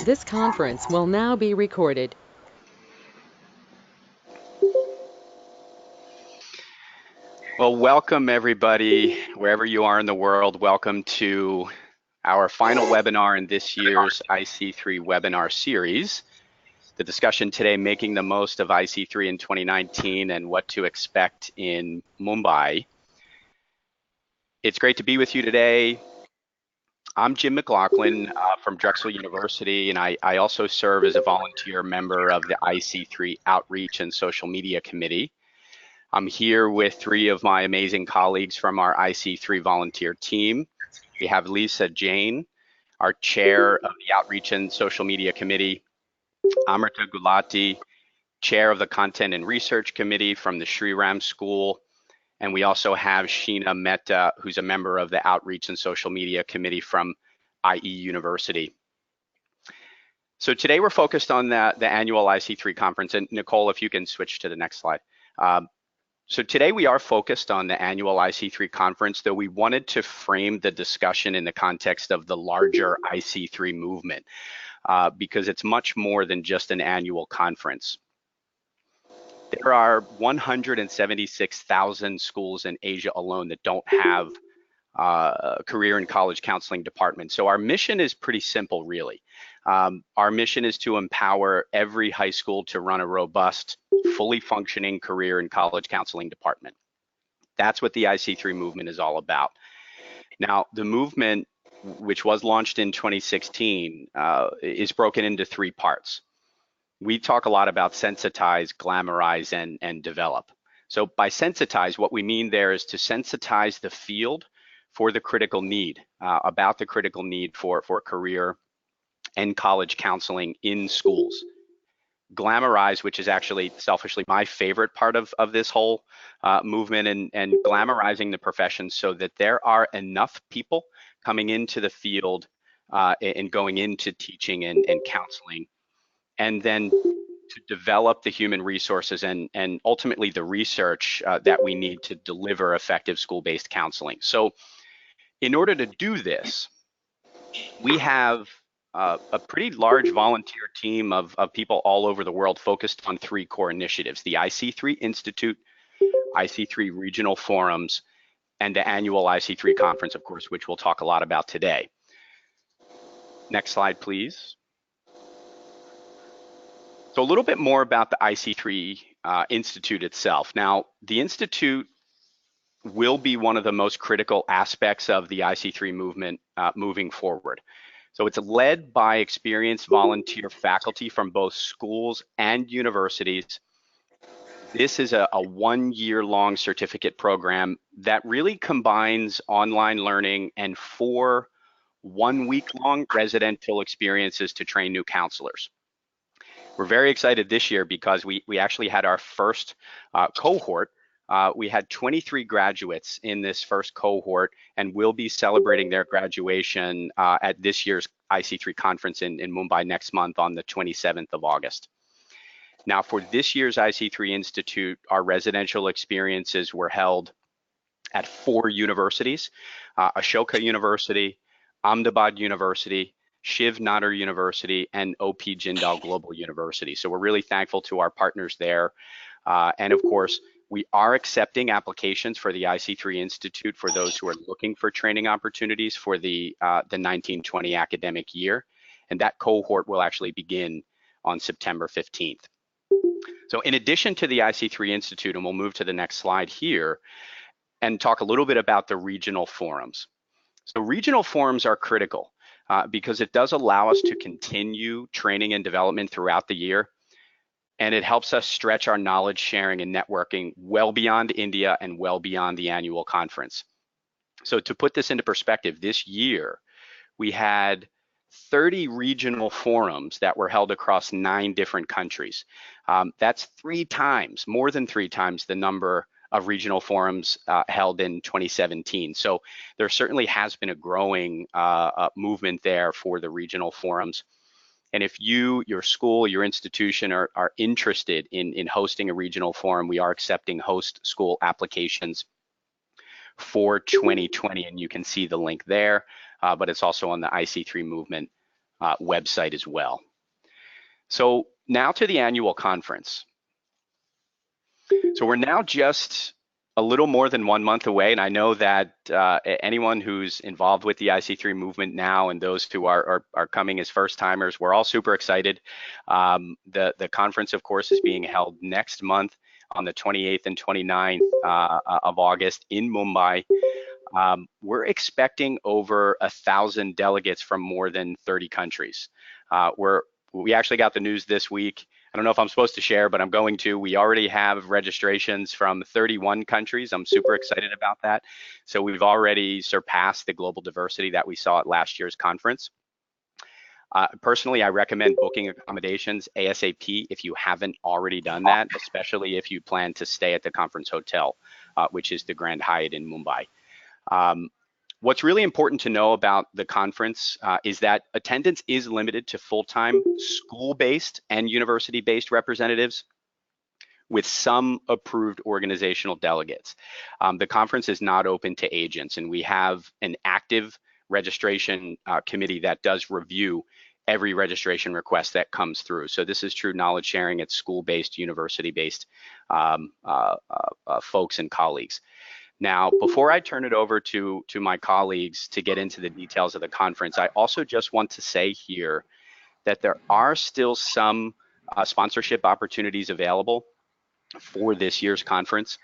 This conference will now be recorded. Well, welcome everybody, wherever you are in the world. Welcome to our final webinar in this year's IC3 webinar series. The discussion today, making the most of IC3 in 2019 and what to expect in Mumbai. It's great to be with you today. I'm Jim McLaughlin from Drexel University, and I also serve as a volunteer member of the IC3 Outreach and Social Media Committee. I'm here with three of my amazing colleagues from our IC3 volunteer team. We have Lisa Jain, our chair of the Outreach and Social Media Committee, Amrita Ghulati, chair of the Content and Research Committee from the Sri Ram School, and we also have Sheena Mehta, who's a member of the Outreach and Social Media Committee from IE University. So today we're focused on the annual IC3 conference, and Nicole, if you can switch to the next slide. So today we are focused on the annual IC3 conference, though we wanted to frame the discussion in the context of the larger IC3 movement, because it's much more than just an annual conference. There are 176,000 schools in Asia alone that don't have a career and college counseling department. So our mission is pretty simple, really. Our mission is to empower every high school to run a robust, fully functioning career and college counseling department. That's what the IC3 movement is all about. Now, the movement, which was launched in 2016, is broken into three parts. We talk a lot about sensitize, glamorize, and develop. So by sensitize, what we mean there is to sensitize the field for the critical need, about the critical need for career and college counseling in schools. Glamorize, which is actually selfishly my favorite part of this whole movement, and glamorizing the profession so that there are enough people coming into the field and going into teaching and counseling, and then to develop the human resources and ultimately the research that we need to deliver effective school-based counseling. So in order to do this, we have a pretty large volunteer team of people all over the world focused on three core initiatives: the IC3 Institute, IC3 Regional Forums, and the annual IC3 Conference, of course, which we'll talk a lot about today. Next slide, please. So a little bit more about the IC3 Institute itself. Now, the Institute will be one of the most critical aspects of the IC3 movement moving forward. So it's led by experienced volunteer faculty from both schools and universities. This is a one-year-long certificate program that really combines online learning and 4 one-week-long residential experiences to train new counselors. We're very excited this year because we actually had our first cohort. We had 23 graduates in this first cohort, and we'll be celebrating their graduation at this year's IC3 conference in Mumbai next month on the 27th of August. Now, for this year's IC3 Institute, our residential experiences were held at 4 universities: Ashoka University, Ahmedabad University, Shiv Nadar University, and OP Jindal Global University. So we're really thankful to our partners there. And of course, we are accepting applications for the IC3 Institute for those who are looking for training opportunities for the 1920 academic year. And that cohort will actually begin on September 15th. So in addition to the IC3 Institute, and we'll move to the next slide here and talk a little bit about the regional forums. So regional forums are critical because it does allow us to continue training and development throughout the year. And it helps us stretch our knowledge sharing and networking well beyond India and well beyond the annual conference. So to put this into perspective, this year we had 30 regional forums that were held across 9 different countries. That's more than 3 times the number of regional forums held in 2017. So there certainly has been a growing movement there for the regional forums. And if you, your school, your institution are interested in hosting a regional forum, we are accepting host school applications for 2020, and you can see the link there, but it's also on the IC3 Movement website as well. So now to the annual conference. So we're now just a little more than 1 month away, and I know that anyone who's involved with the IC3 movement now and those who are coming as first timers, we're all super excited. The conference, of course, is being held next month on the 28th and 29th of August in Mumbai. We're expecting over 1,000 delegates from more than 30 countries. We actually got the news this week. I don't know if I'm supposed to share, but I'm going to. We already have registrations from 31 countries. I'm super excited about that. So we've already surpassed the global diversity that we saw at last year's conference. Personally, I recommend booking accommodations ASAP if you haven't already done that, especially if you plan to stay at the conference hotel, which is the Grand Hyatt in Mumbai. What's really important to know about the conference is that attendance is limited to full-time school-based and university-based representatives with some approved organizational delegates. The conference is not open to agents, and we have an active registration committee that does review every registration request that comes through. So this is true knowledge sharing. It's school-based, university-based folks and colleagues. Now, before I turn it over to my colleagues to get into the details of the conference, I also just want to say here that there are still some sponsorship opportunities available for this year's conference.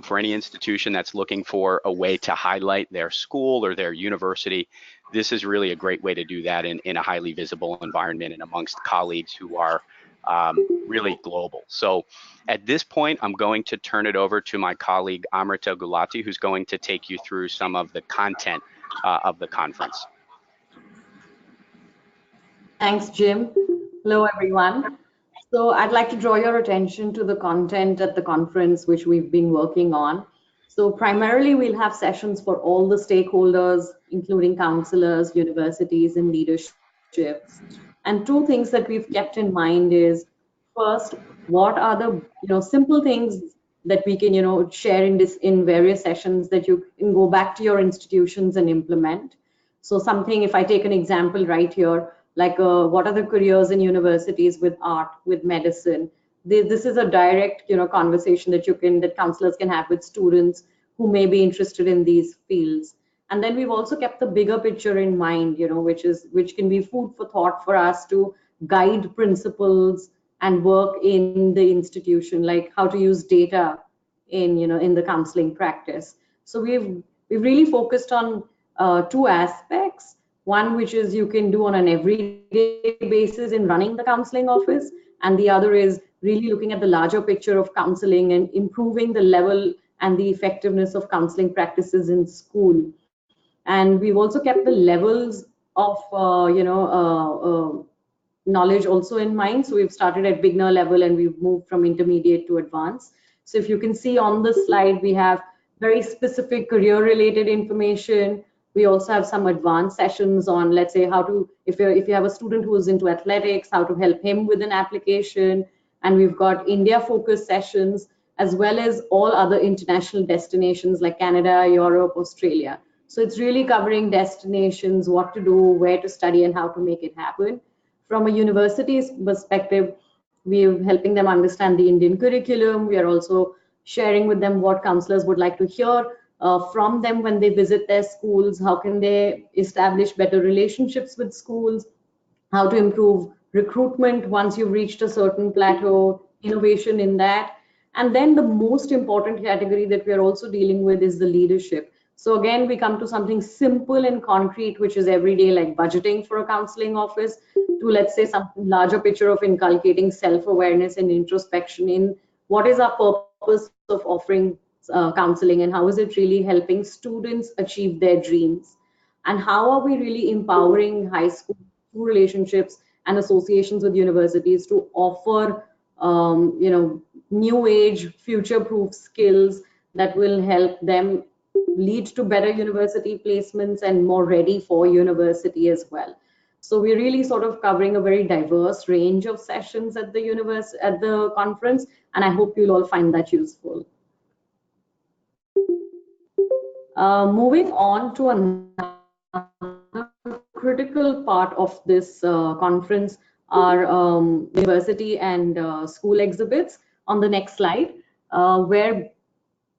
For any institution that's looking for a way to highlight their school or their university, this is really a great way to do that in a highly visible environment and amongst colleagues who are really global. So at this point, I'm going to turn it over to my colleague, Amrita Ghulati, who's going to take you through some of the content of the conference. Thanks, Jim. Hello, everyone. So I'd like to draw your attention to the content at the conference, which we've been working on. So primarily, we'll have sessions for all the stakeholders, including counselors, universities, and leaderships. And two things that we've kept in mind is, first, what are the simple things that we can share in various sessions that you can go back to your institutions and implement. So something, if I take an example right here, like what are the careers in universities with art, with medicine? This is a direct conversation that counselors can have with students who may be interested in these fields. And then we've also kept the bigger picture in mind, which can be food for thought for us to guide principals and work in the institution, like how to use data in the counseling practice. So we've really focused on two aspects. One, which is you can do on an everyday basis in running the counseling office, and the other is really looking at the larger picture of counseling and improving the level and the effectiveness of counseling practices in school. And we've also kept the levels of knowledge also in mind. So we've started at beginner level and we've moved from intermediate to advanced. So if you can see on the slide, we have very specific career related information. We also have some advanced sessions on, let's say, how to, if you have a student who is into athletics, how to help him with an application. And we've got India focused sessions, as well as all other international destinations like Canada, Europe, Australia. So it's really covering destinations, what to do, where to study, and how to make it happen. From a university's perspective, we're helping them understand the Indian curriculum. We are also sharing with them what counselors would like to hear from them when they visit their schools. How can they establish better relationships with schools? How to improve recruitment once you've reached a certain plateau, innovation in that. And then the most important category that we are also dealing with is the leadership. So again, we come to something simple and concrete, which is everyday, like budgeting for a counseling office, to let's say some larger picture of inculcating self-awareness and introspection in what is our purpose of offering counseling, and how is it really helping students achieve their dreams, and how are we really empowering high school relationships and associations with universities to offer new age future-proof skills that will help them lead to better university placements and more ready for university as well. So we're really sort of covering a very diverse range of sessions at the conference, and I hope you'll all find that useful. Moving on to another critical part of this conference are university and school exhibits on the next slide, where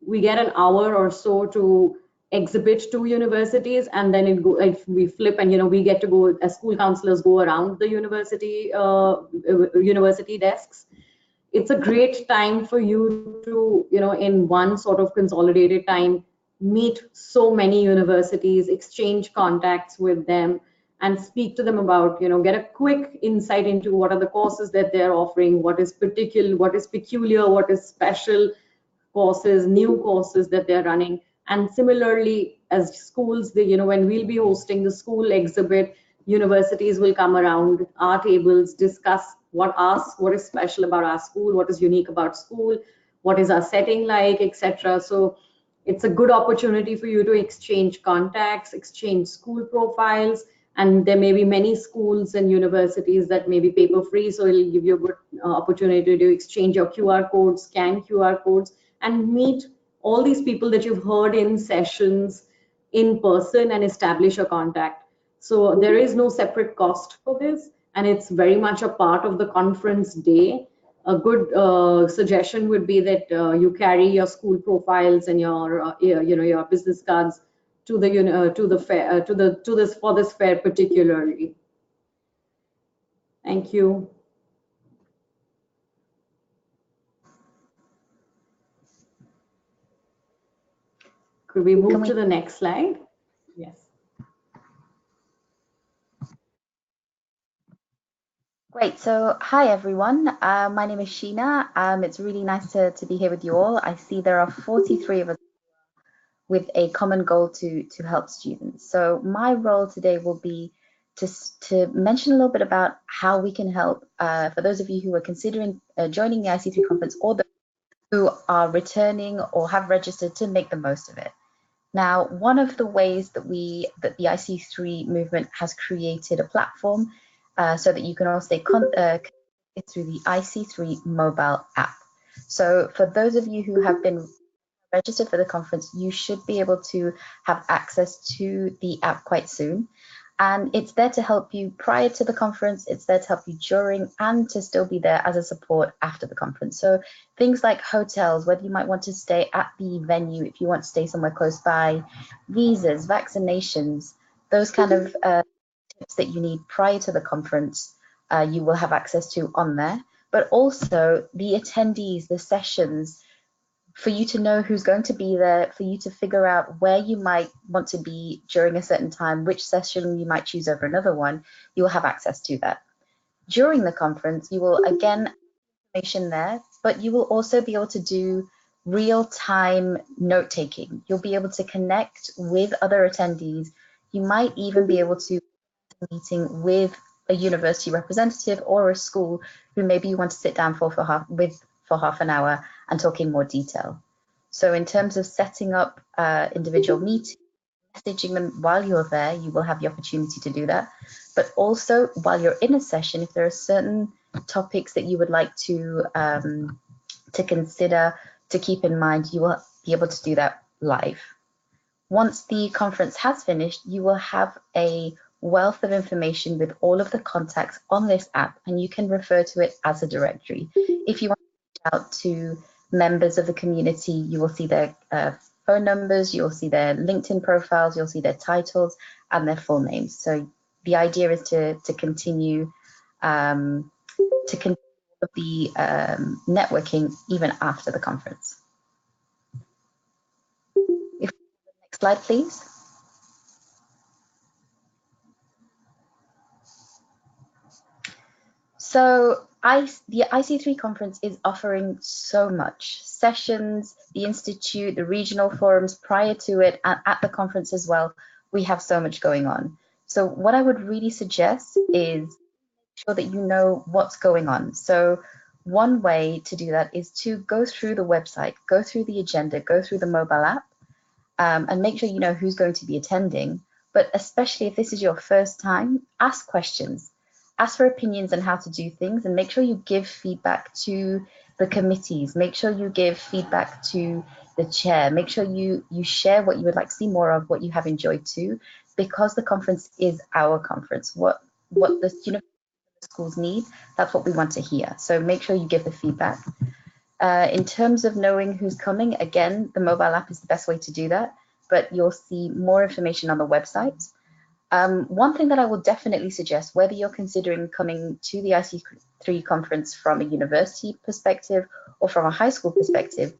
we get an hour or so to exhibit to universities, and then we flip, and we get to go as school counselors, go around the university desks. It's a great time for you to, in one sort of consolidated time, meet so many universities, exchange contacts with them, and speak to them about, get a quick insight into what are the courses that they're offering, what is peculiar, what is special courses, new courses that they're running. And similarly, as schools, when we'll be hosting the school exhibit, universities will come around our tables, discuss what is special about our school, what is unique about school, what is our setting like, etc. So it's a good opportunity for you to exchange contacts, exchange school profiles, and there may be many schools and universities that may be paper free, so it'll give you a good opportunity to exchange your QR codes, scan QR codes, and meet all these people that you've heard in sessions in person and establish a contact. So there is no separate cost for this, and it's very much a part of the conference day. A good suggestion would be that you carry your school profiles and your business cards to the fair, for this fair particularly. Thank you. Could we move to the next slide? Yes. Great. So hi, everyone. My name is Sheena. It's really nice to be here with you all. I see there are 43 of us with a common goal to help students. So my role today will be to mention a little bit about how we can help for those of you who are considering joining the IC3 conference, or who are returning or have registered to make the most of it. Now, one of the ways that the IC3 movement has created a platform so that you can all stay connected through the IC3 Mobile App. So for those of you who have been registered for the conference, you should be able to have access to the app quite soon. And it's there to help you prior to the conference, it's there to help you during, and to still be there as a support after the conference. So things like hotels, whether you might want to stay at the venue, if you want to stay somewhere close by, visas, vaccinations, those kind of tips that you need prior to the conference, you will have access to on there. But also the attendees, the sessions, for you to know who's going to be there, for you to figure out where you might want to be during a certain time, which session you might choose over another one, you will have access to that. During the conference, you will again have information there, but you will also be able to do real-time note-taking. You'll be able to connect with other attendees. You might even be able to meeting with a university representative or a school who maybe you want to sit down for half an hour and talk in more detail. So in terms of setting up individual meetings, messaging them while you're there, you will have the opportunity to do that. But also while you're in a session, if there are certain topics that you would like to consider, to keep in mind, you will be able to do that live. Once the conference has finished, you will have a wealth of information with all of the contacts on this app, and you can refer to it as a directory. If you want to reach out to members of the community, you will see their phone numbers, you'll see their LinkedIn profiles, you'll see their titles and their full names. So the idea is to continue the networking even after the conference. If next slide, please. So the IC3 conference is offering so much. Sessions, the Institute, the regional forums prior to it, and at the conference as well, we have so much going on. So what I would really suggest is make sure that you know what's going on. So one way to do that is to go through the website, go through the agenda, go through the mobile app, and make sure you know who's going to be attending. But especially if this is your first time, ask questions. Ask for opinions on how to do things, and make sure you give feedback to the committees. Make sure you give feedback to the chair. Make sure you share what you would like to see more of, what you have enjoyed too. because the conference is our conference. What the university schools need, that's what we want to hear. So make sure you give the feedback. In terms of knowing who's coming, again, the mobile app is the best way to do that, but you'll see more information on the website. One thing that I will definitely suggest, whether you're considering coming to the IC3 conference from a university perspective or from a high school perspective,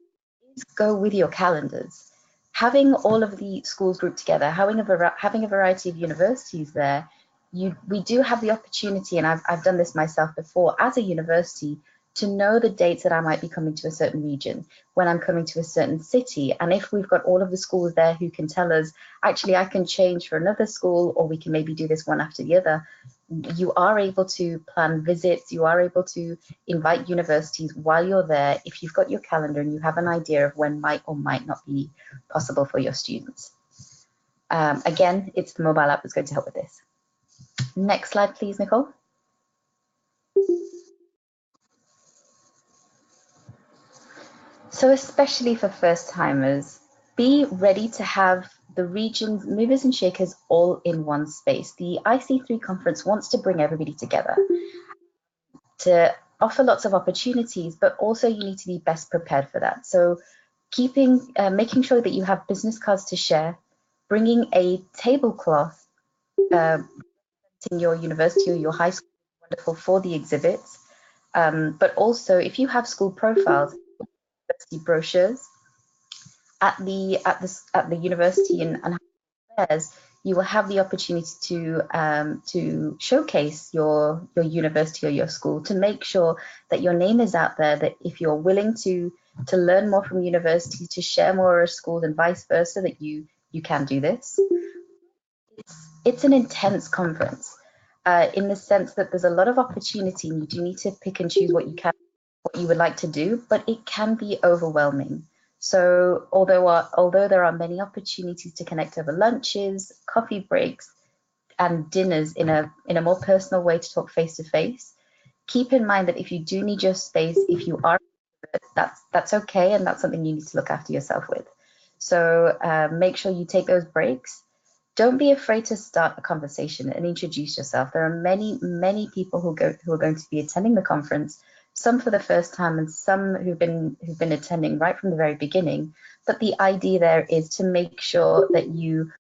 is go with your calendars. Having all of the schools grouped together, having a variety of universities there, we do have the opportunity, and I've done this myself before, as a university, to know the dates that I might be coming to a certain region, when I'm coming to a certain city. And if we've got all of the schools there who can tell us, actually, I can change for another school, or we can maybe do this one after the other, you are able to plan visits, you are able to invite universities while you're there if you've got your calendar and you have an idea of when might or might not be possible for your students. Again, it's the mobile app that's going to help with this. Next slide, please, Nicole. So especially for first timers, be ready to have the region's movers and shakers all in one space. The IC3 conference wants to bring everybody together to offer lots of opportunities, but also you need to be best prepared for that. So making sure that you have business cards to share, bringing a tablecloth in your university or your high school is wonderful for the exhibits, but also if you have school profiles, brochures at the university and fairs, you will have the opportunity to showcase your university or your school, to make sure that your name is out there, that if you're willing to learn more from universities, to share more at schools and vice versa, that you can do this. It's an intense conference in the sense that there's a lot of opportunity and you do need to pick and choose what you would like to do, but it can be overwhelming. So although there are many opportunities to connect over lunches, coffee breaks, and dinners in a more personal way to talk face to face, keep in mind that if you do need your space, if you are, that's okay, and that's something you need to look after yourself with. So make sure you take those breaks. Don't be afraid to start a conversation and introduce yourself. There are many people who are going to be attending the conference, some for the first time and some who've been attending right from the very beginning. But the idea there is to make sure that you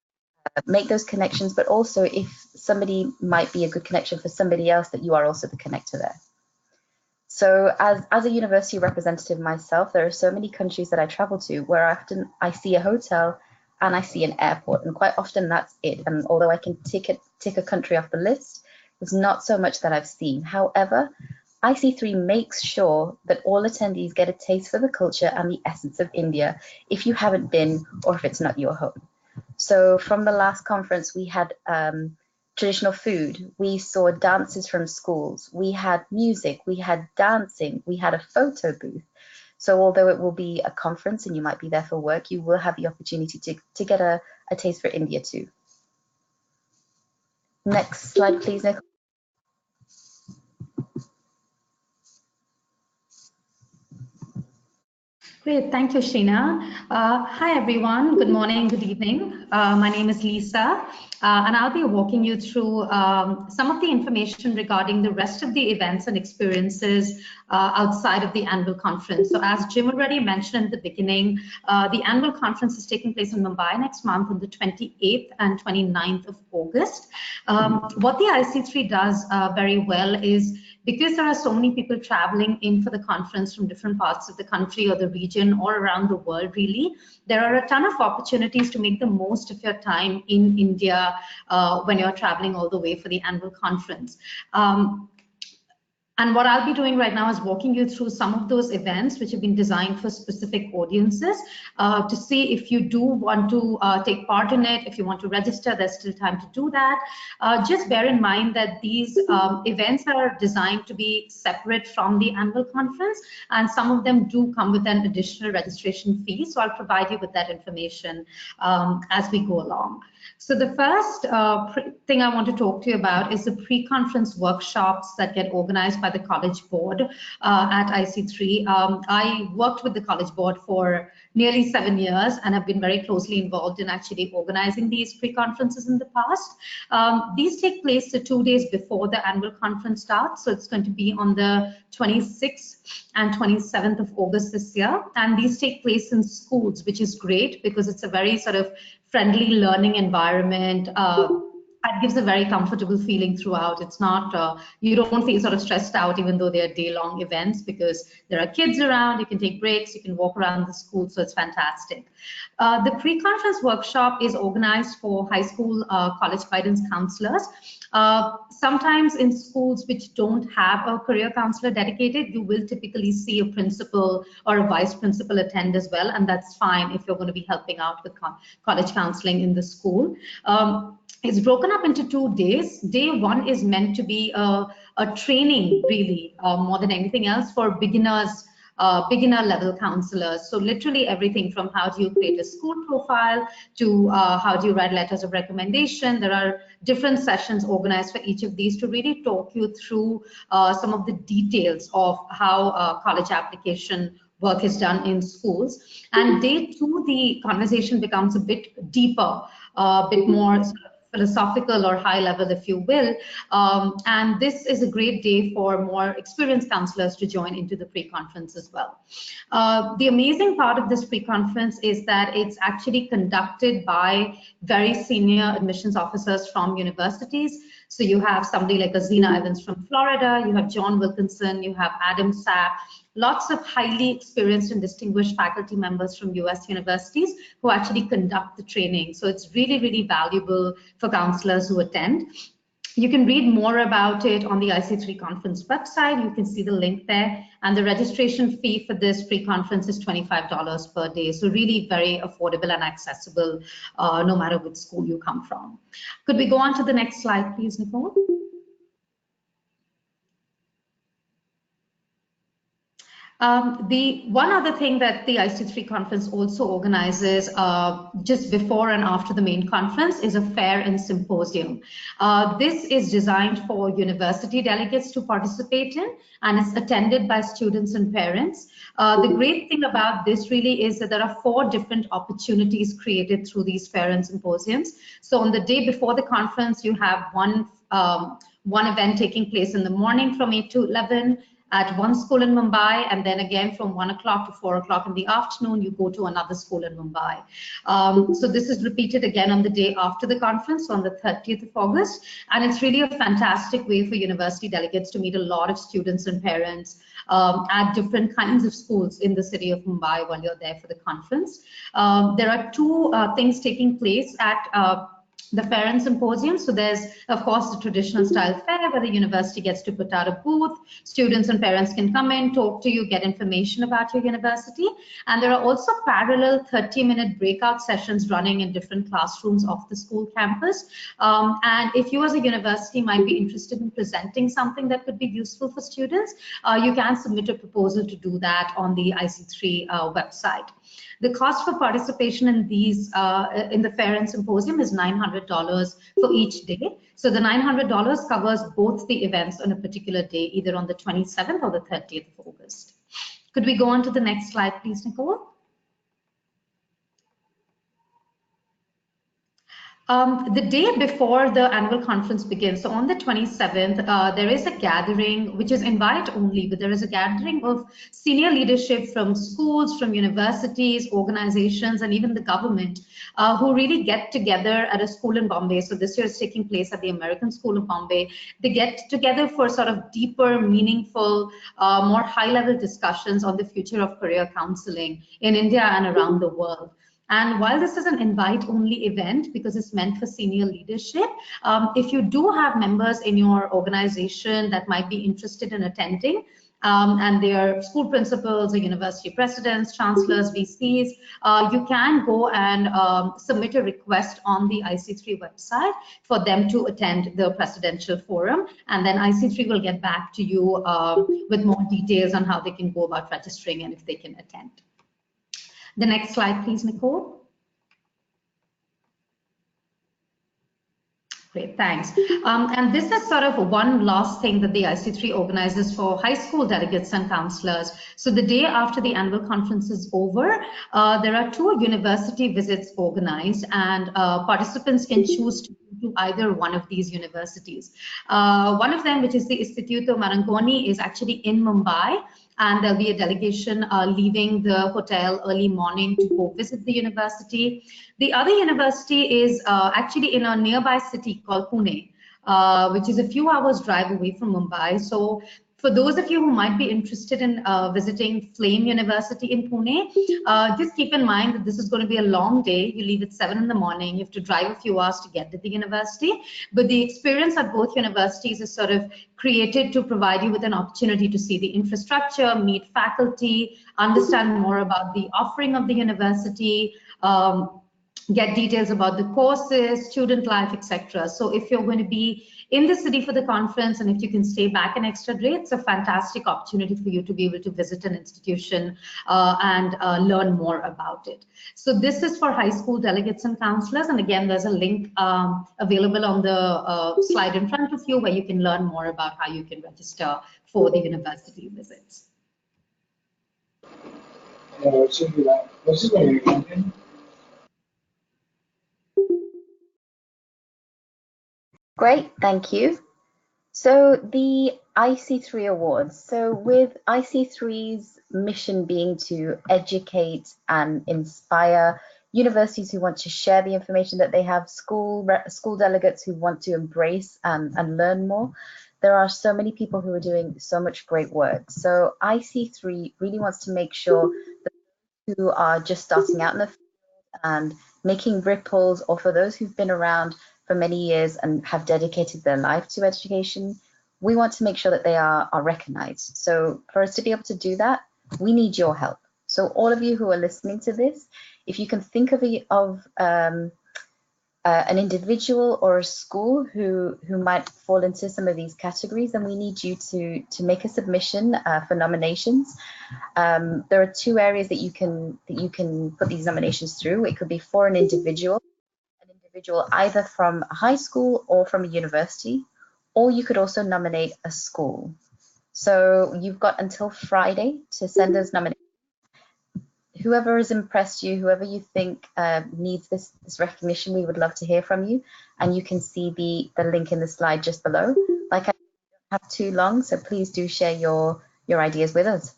make those connections, but also if somebody might be a good connection for somebody else, that you are also the connector there. So as a university representative myself, there are so many countries that I travel to where often I see a hotel and I see an airport, and quite often that's it. And although I can tick a country off the list, there's not so much that I've seen. However, IC3 makes sure that all attendees get a taste for the culture and the essence of India if you haven't been or if it's not your home. So from the last conference, we had traditional food, we saw dances from schools, we had music, we had dancing, we had a photo booth. So although it will be a conference and you might be there for work, you will have the opportunity to get a taste for India too. Next slide, please, Nicole. Great, thank you, Sheena. Hi, everyone. Good morning, good evening. My name is Lisa, and I'll be walking you through some of the information regarding the rest of the events and experiences outside of the annual conference. So as Jim already mentioned in the beginning, the annual conference is taking place in Mumbai next month on the 28th and 29th of August. What the IC3 does very well is, because there are so many people traveling in for the conference from different parts of the country or the region or around the world, really, there are a ton of opportunities to make the most of your time in India when you're traveling all the way for the annual conference. And what I'll be doing right now is walking you through some of those events which have been designed for specific audiences to see if you do want to take part in it. If you want to register, there's still time to do that. Just bear in mind that these events are designed to be separate from the annual conference, and some of them do come with an additional registration fee. So I'll provide you with that information as we go along. So the first thing I want to talk to you about is the pre-conference workshops that get organized by the College Board at IC3. I worked with the College Board for nearly 7 years and have been very closely involved in actually organizing these pre-conferences in the past. These take place the 2 days before the annual conference starts. So it's going to be on the 26th and 27th of August this year. And these take place in schools, which is great because it's a very sort of friendly learning environment. That gives a very comfortable feeling throughout. It's not, you don't feel sort of stressed out even though they're day-long events because there are kids around, you can take breaks, you can walk around the school, so it's fantastic. The pre-conference workshop is organized for high school college guidance counselors. Sometimes in schools which don't have a career counselor dedicated, you will typically see a principal or a vice principal attend as well, and that's fine if you're going to be helping out with college counseling in the school. It's broken up into 2 days. Day 1 is meant to be a training, really, more than anything else, for beginners, beginner level counselors. So literally everything from how do you create a school profile to how do you write letters of recommendation. There are different sessions organized for each of these to really talk you through some of the details of how college application work is done in schools. And day 2, the conversation becomes a bit deeper, a bit more sort of philosophical or high level, if you will. And this is a great day for more experienced counselors to join into the pre-conference as well. The amazing part of this pre-conference is that it's actually conducted by very senior admissions officers from universities. So you have somebody like Azina Evans from Florida, you have John Wilkinson, you have Adam Sapp, lots of highly experienced and distinguished faculty members from US universities who actually conduct the training. So it's really, really valuable for counselors who attend. You can read more about it on the IC3 conference website. You can see the link there. And the registration fee for this pre-conference is $25 per day. So really very affordable and accessible, no matter which school you come from. Could we go on to the next slide, please, Nicole? The one other thing that the IC3 conference also organizes just before and after the main conference is a fair and symposium. This is designed for university delegates to participate in, and it's attended by students and parents. The great thing about this really is that there are 4 different opportunities created through these fair and symposiums. So on the day before the conference, you have one event taking place in the morning from 8 to 11, at one school in Mumbai, and then again from 1 o'clock to 4 o'clock in the afternoon, you go to another school in Mumbai. So this is repeated again on the day after the conference on the 30th of August. And it's really a fantastic way for university delegates to meet a lot of students and parents at different kinds of schools in the city of Mumbai while you're there for the conference. There are 2 things taking place at the fair and symposium. So there's, of course, the traditional style fair where the university gets to put out a booth. Students and parents can come in, talk to you, get information about your university. And there are also parallel 30-minute breakout sessions running in different classrooms of the school campus. And if you as a university might be interested in presenting something that could be useful for students, you can submit a proposal to do that on the IC3 website. The cost for participation in these, in the fair and symposium is $900 for each day. So the $900 covers both the events on a particular day, either on the 27th or the 30th of August. Could we go on to the next slide, please, Nicole? The day before the annual conference begins, so on the 27th, there is a gathering, which is invite only, but there is a gathering of senior leadership from schools, from universities, organizations, and even the government, who really get together at a school in Bombay. So this year is taking place at the American School of Bombay. They get together for sort of deeper, meaningful, more high-level discussions on the future of career counseling in India and around the world. And while this is an invite-only event, because it's meant for senior leadership, if you do have members in your organization that might be interested in attending, and they are school principals or university presidents, chancellors, VCs, you can go and submit a request on the IC3 website for them to attend the presidential forum, and then IC3 will get back to you with more details on how they can go about registering and if they can attend. The next slide, please, Nicole. Great, thanks. And this is sort of one last thing that the IC3 organizes for high school delegates and counselors. So the day after the annual conference is over, there are 2 university visits organized, and participants can choose to go to either one of these universities. One of them, which is the Istituto Marangoni, is actually in Mumbai, and there'll be a delegation leaving the hotel early morning to go visit the university. The other university is actually in a nearby city called Pune, which is a few hours drive away from Mumbai. So for those of you who might be interested in visiting Flame University in Pune, just keep in mind that this is going to be a long day. You leave at 7 in the morning. You have to drive a few hours to get to the university. But the experience at both universities is sort of created to provide you with an opportunity to see the infrastructure, meet faculty, understand more about the offering of the university, get details about the courses, student life, etc. So if you're going to be in the city for the conference, and if you can stay back an extra day, it's a fantastic opportunity for you to be able to visit an institution and learn more about it. So this is for high school delegates and counselors. And again, there's a link available on the slide in front of you where you can learn more about how you can register for the university visits. Great, thank you. So the IC3 Awards. So with IC3's mission being to educate and inspire universities who want to share the information that they have, school delegates who want to embrace and learn more, there are so many people who are doing so much great work. So IC3 really wants to make sure that who are just starting out in the field and making ripples, or for those who've been around for many years and have dedicated their life to education, we want to make sure that they are recognized. So for us to be able to do that, we need your help. So all of you who are listening to this, if you can think of an individual or a school who might fall into some of these categories, then we need you to make a submission for nominations. There are 2 areas that you can put these nominations through. It could be for an individual either from a high school or from a university, or you could also nominate a school. So you've got until Friday to send us nominations. Whoever has impressed you, whoever you think needs this recognition, we would love to hear from you. And you can see the link in the slide just below. Like I don't have too long, so please do share your ideas with us.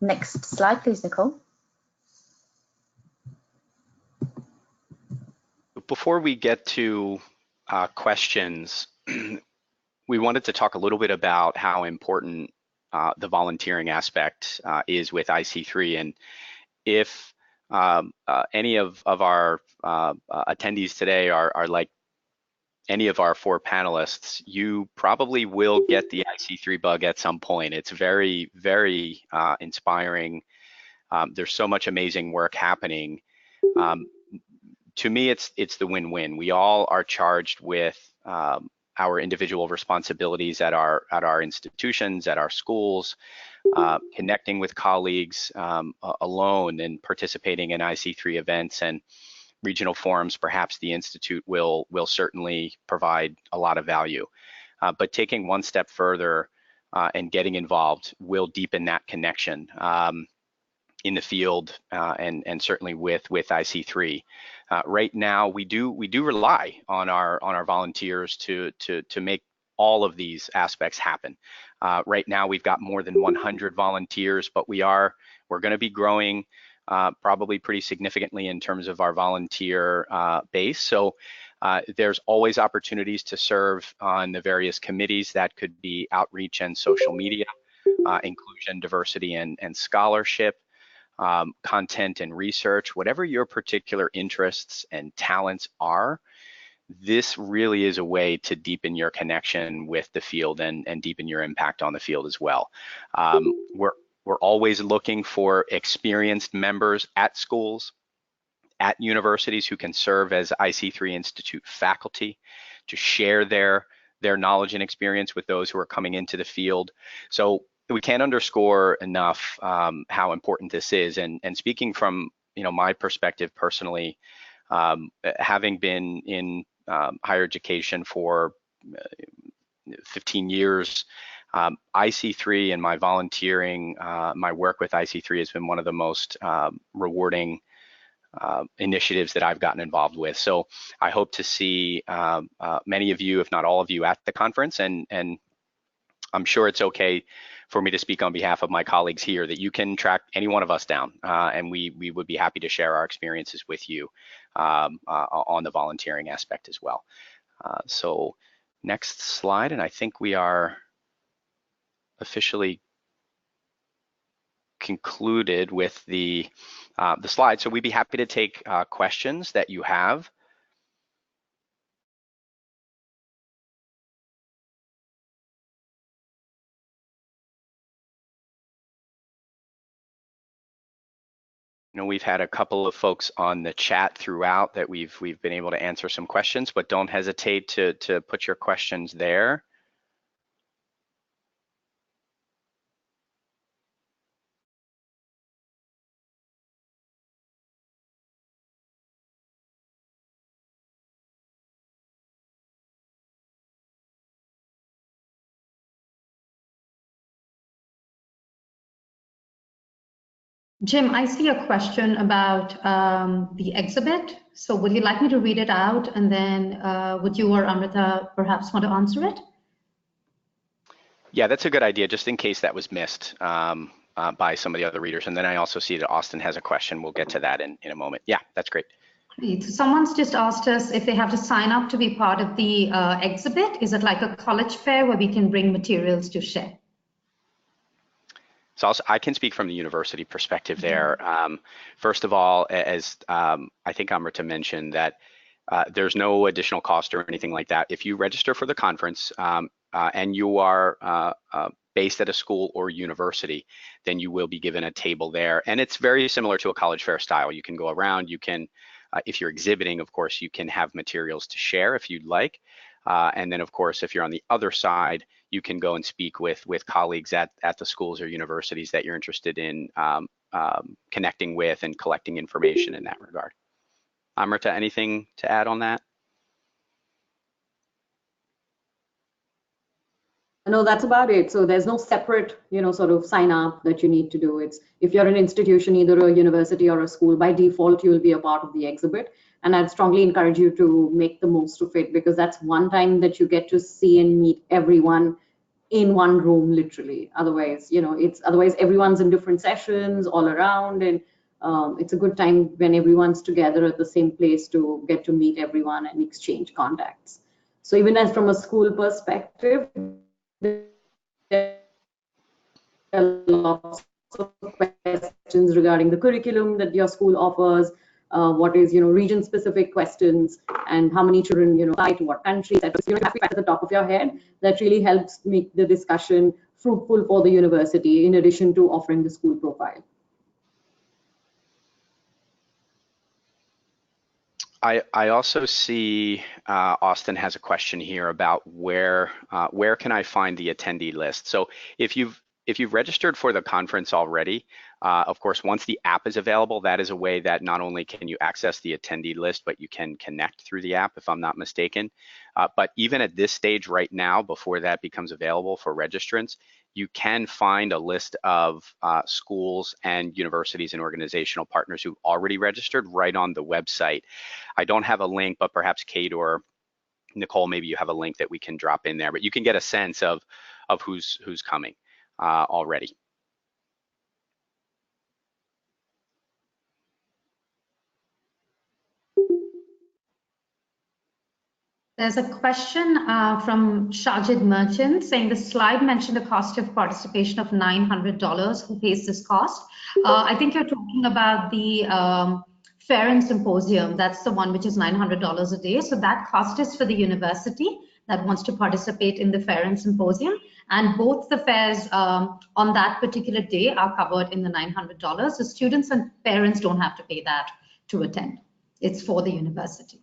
Next slide, please, Nicole. Before we get to questions, we wanted to talk a little bit about how important the volunteering aspect is with IC3. And if any of our attendees today are like any of our 4 panelists, you probably will get the IC3 bug at some point. It's very, very inspiring. There's so much amazing work happening. To me, it's the win-win. We all are charged with our individual responsibilities at our institutions, at our schools, connecting with colleagues alone and participating in IC3 events and regional forums. Perhaps the Institute will certainly provide a lot of value. But taking one step further and getting involved will deepen that connection in the field and certainly with IC3. Right now, we do rely on our volunteers to make all of these aspects happen. Right now, we've got more than 100 volunteers, but we're going to be growing probably pretty significantly in terms of our volunteer base. So there's always opportunities to serve on the various committees. That could be outreach and social media, inclusion, diversity, and scholarship. Content and research, whatever your particular interests and talents are, this really is a way to deepen your connection with the field and deepen your impact on the field as well. We're always looking for experienced members at schools, at universities who can serve as IC3 Institute faculty to share their knowledge and experience with those who are coming into the field. So we can't underscore enough how important this is. And speaking from my perspective personally, having been in higher education for 15 years. IC3 and my volunteering, my work with IC3 has been one of the most rewarding initiatives that I've gotten involved with. So I hope to see many of you, if not all of you, at the conference, and I'm sure it's okay for me to speak on behalf of my colleagues here that you can track any one of us down, and we would be happy to share our experiences with you on the volunteering aspect as well. So next slide, and I think we are officially concluded with the slide. So we'd be happy to take questions that you have. You know, we've had a couple of folks on the chat throughout that we've been able to answer some questions, but don't hesitate to put your questions there. Jim, I see a question about the exhibit. So would you like me to read it out, and then would you or Amrita perhaps want to answer it? Yeah, that's a good idea, just in case that was missed by some of the other readers. And then I also see that Austin has a question. We'll get to that in a moment. Yeah, that's great. Great. So someone's just asked us if they have to sign up to be part of the exhibit. Is it like a college fair where we can bring materials to share? So I can speak from the university perspective there. First of all, as I think Amrita mentioned, that there's no additional cost or anything like that. If you register for the conference and you are based at a school or university, then you will be given a table there. And it's very similar to a college fair style. You can go around, you can, if you're exhibiting, of course, you can have materials to share if you'd like. And then, of course, if you're on the other side, you can go and speak with colleagues at the schools or universities that you're interested in connecting with and collecting information in that regard. Amrita, anything to add on that? No, that's about it. So there's no separate, sort of sign up that you need to do. It's if you're an institution, either a university or a school, by default, you'll be a part of the exhibit. And I'd strongly encourage you to make the most of it, because that's one time that you get to see and meet everyone in one room, literally. Otherwise, otherwise everyone's in different sessions all around, and it's a good time when everyone's together at the same place to get to meet everyone and exchange contacts. So even as from a school perspective, there are lots of questions regarding the curriculum that your school offers. What is, region-specific questions, and how many children, apply to what countries. So you have to at the top of your head. That really helps make the discussion fruitful for the university, in addition to offering the school profile. I also see Austin has a question here about where can I find the attendee list. So if you've registered for the conference already, of course, once the app is available, that is a way that not only can you access the attendee list, but you can connect through the app, if I'm not mistaken. But even at this stage right now, before that becomes available for registrants, you can find a list of schools and universities and organizational partners who've already registered right on the website. I don't have a link, but perhaps Kate or Nicole, maybe you have a link that we can drop in there, but you can get a sense of who's coming already. There's a question from Shajid Merchant saying the slide mentioned a cost of participation of $900. Who pays this cost? I think you're talking about the Fair and Symposium. That's the one which is $900 a day. So that cost is for the university that wants to participate in the Fair and Symposium. And both the fairs on that particular day are covered in the $900. The students and parents don't have to pay that to attend. It's for the university.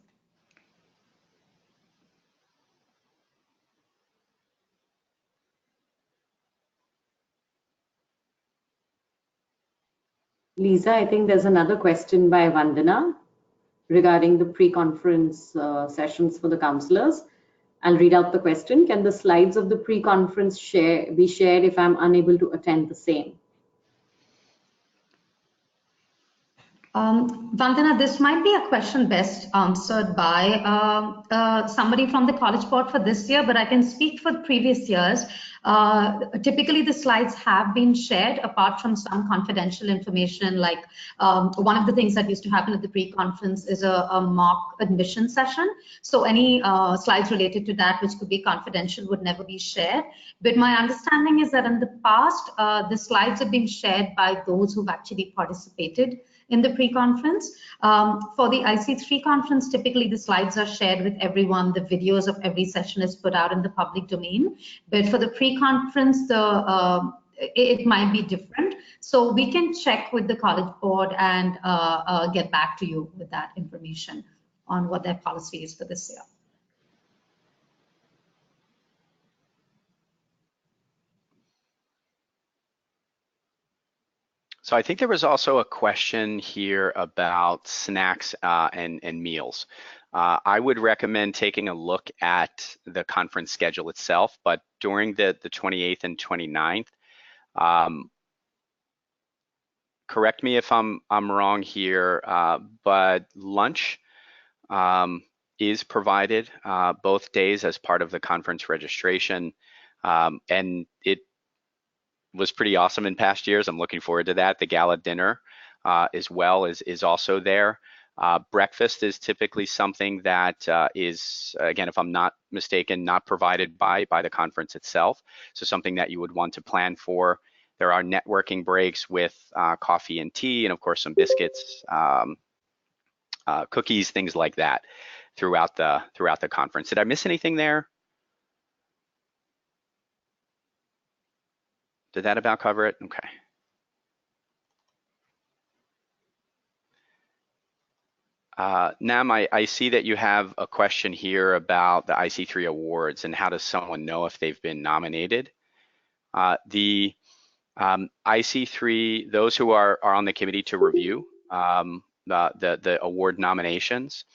Lisa, I think there's another question by Vandana regarding the pre-conference sessions for the counselors. I'll read out the question. Can the slides of the pre-conference be shared if I'm unable to attend the same? Vandana, this might be a question best answered by somebody from the College Board for this year, but I can speak for previous years. Typically, the slides have been shared apart from some confidential information. Like one of the things that used to happen at the pre-conference is a mock admission session. So any slides related to that, which could be confidential, would never be shared. But my understanding is that in the past, the slides have been shared by those who've actually participated in the pre-conference. For the IC3 conference, typically the slides are shared with everyone. The videos of every session is put out in the public domain. But for the pre-conference, it might be different. So we can check with the College Board and get back to you with that information on what their policy is for this year. So I think there was also a question here about snacks and meals. I would recommend taking a look at the conference schedule itself, but during the 28th and 29th, correct me if I'm wrong here, but lunch is provided both days as part of the conference registration, and it was pretty awesome in past years. I'm looking forward to that. The gala dinner as well is also there. Breakfast is typically something that is, again, if I'm not mistaken, not provided by the conference itself. So something that you would want to plan for. There are networking breaks with coffee and tea, and of course some biscuits, cookies, things like that throughout the conference. Did I miss anything there? Did that about cover it? Okay. Nam, I see that you have a question here about the IC3 awards and how does someone know if they've been nominated. The IC3, those who are on the committee to review the award nominations,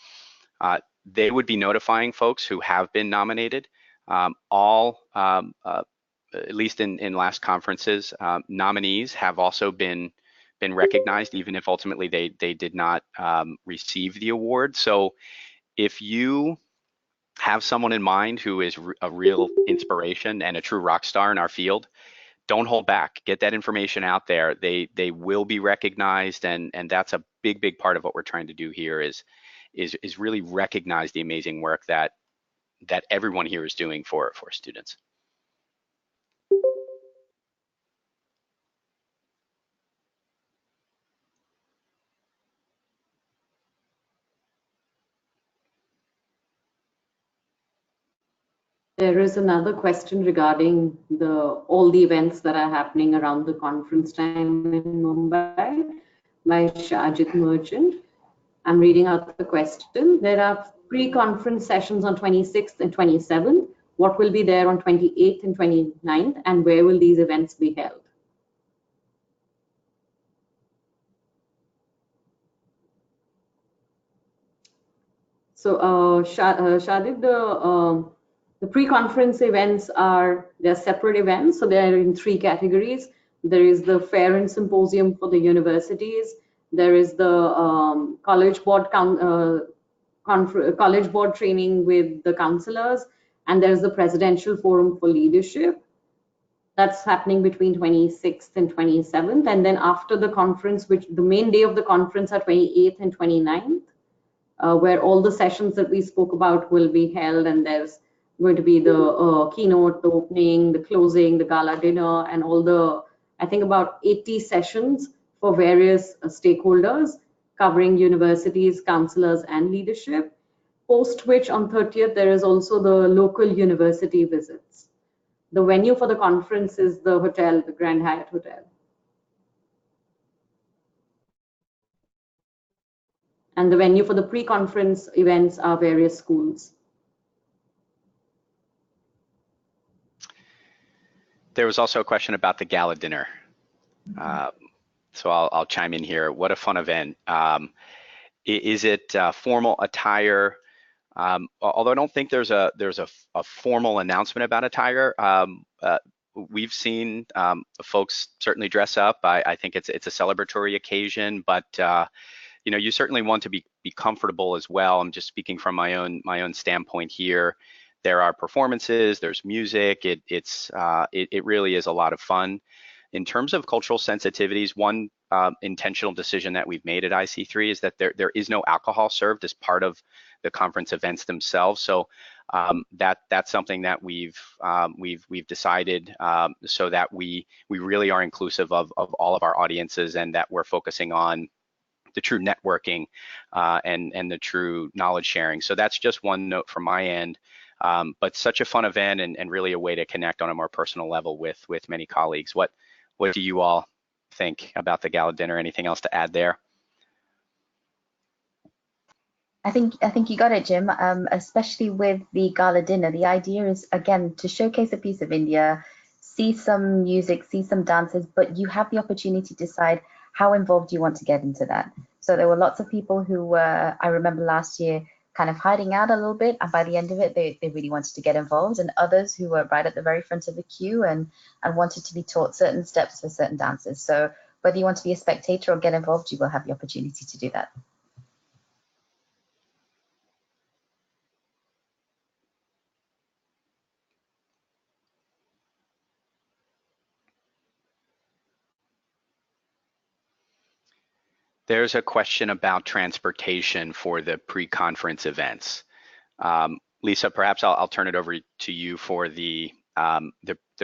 they would be notifying folks who have been nominated. At least in last conferences, nominees have also been recognized, even if ultimately they did not receive the award. So if you have someone in mind who is a real inspiration and a true rock star in our field, don't hold back. Get that information out there. They will be recognized, and that's a big part of what we're trying to do here is really recognize the amazing work that everyone here is doing for students. There is another question regarding all the events that are happening around the conference time in Mumbai by Shajit Merchant. I'm reading out the question. There are pre-conference sessions on 26th and 27th. What will be there on 28th and 29th, and where will these events be held? So Shadid, the pre-conference events they're separate events, so they're in 3 categories. There is the fair and symposium for the universities. There is the college board training with the counselors, and there's the presidential forum for leadership. That's happening between 26th and 27th, and then after the conference, which the main day of the conference are 28th and 29th, where all the sessions that we spoke about will be held, and there's going to be the keynote, the opening, the closing, the gala dinner, and all the, I think about 80 sessions for various stakeholders covering universities, counselors, and leadership. Post which on 30th, there is also the local university visits. The venue for the conference is the hotel, the Grand Hyatt Hotel. And the venue for the pre-conference events are various schools. There was also a question about the gala dinner. So I'll chime in here. What a fun event. Is it formal attire? Although I don't think there's a formal announcement about attire. We've seen folks certainly dress up. I think it's a celebratory occasion, but you know, you certainly want to be comfortable as well. I'm just speaking from my own standpoint here. There are performances, there's music. It really is a lot of fun. In terms of cultural sensitivities, one intentional decision that we've made at IC3 is that there is no alcohol served as part of the conference events themselves. So that's something that we've decided so that we really are inclusive of all of our audiences, and that we're focusing on the true networking and the true knowledge sharing. So that's just one note from my end. But such a fun event, and really a way to connect on a more personal level with many colleagues. What do you all think about the gala dinner? Anything else to add there? I think you got it, Jim. Especially with the gala dinner, the idea is, again, to showcase a piece of India, see some music, see some dances, but you have the opportunity to decide how involved you want to get into that. So there were lots of people who were, I remember last year, kind of hiding out a little bit, and by the end of it, they really wanted to get involved, and others who were right at the very front of the queue and wanted to be taught certain steps for certain dances. So whether you want to be a spectator or get involved, you will have the opportunity to do that. There's a question about transportation for the pre-conference events. Lisa, perhaps I'll turn it over to you for the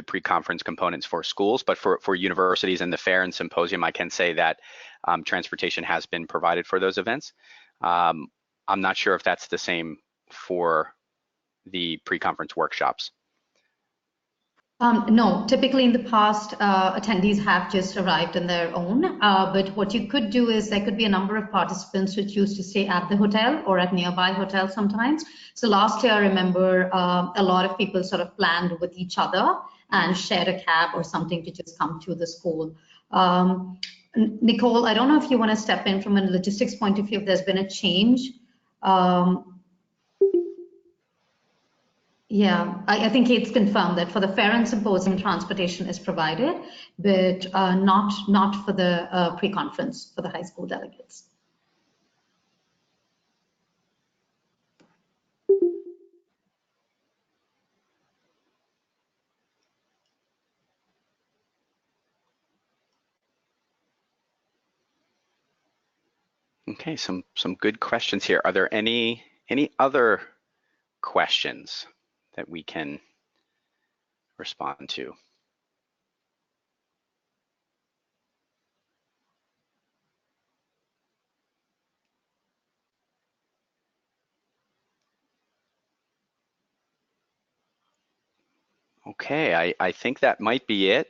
pre-conference components for schools, but for universities and the fair and symposium, I can say that transportation has been provided for those events. I'm not sure if that's the same for the pre-conference workshops. No, typically in the past, attendees have just arrived on their own, but what you could do is there could be a number of participants who choose to stay at the hotel or at nearby hotels sometimes. So last year, I remember a lot of people sort of planned with each other and shared a cab or something to just come to the school. Nicole, I don't know if you want to step in from a logistics point of view, if there's been a change. Yeah, I think it's confirmed that for the fair and symposium, transportation is provided, but not for the pre-conference for the high school delegates. Okay, some good questions here. Are there any other questions that we can respond to? Okay, I think that might be it.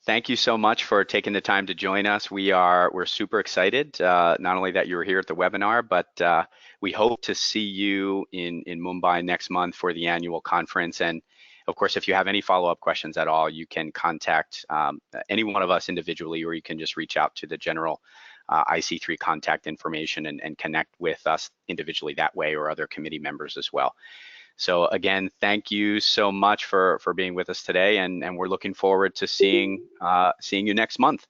Thank you so much for taking the time to join us. We're super excited, not only that you're here at the webinar, but we hope to see you in Mumbai next month for the annual conference. And of course, if you have any follow-up questions at all, you can contact any one of us individually, or you can just reach out to the general IC3 contact information and connect with us individually that way, or other committee members as well. So again, thank you so much for being with us today, and we're looking forward to seeing you next month.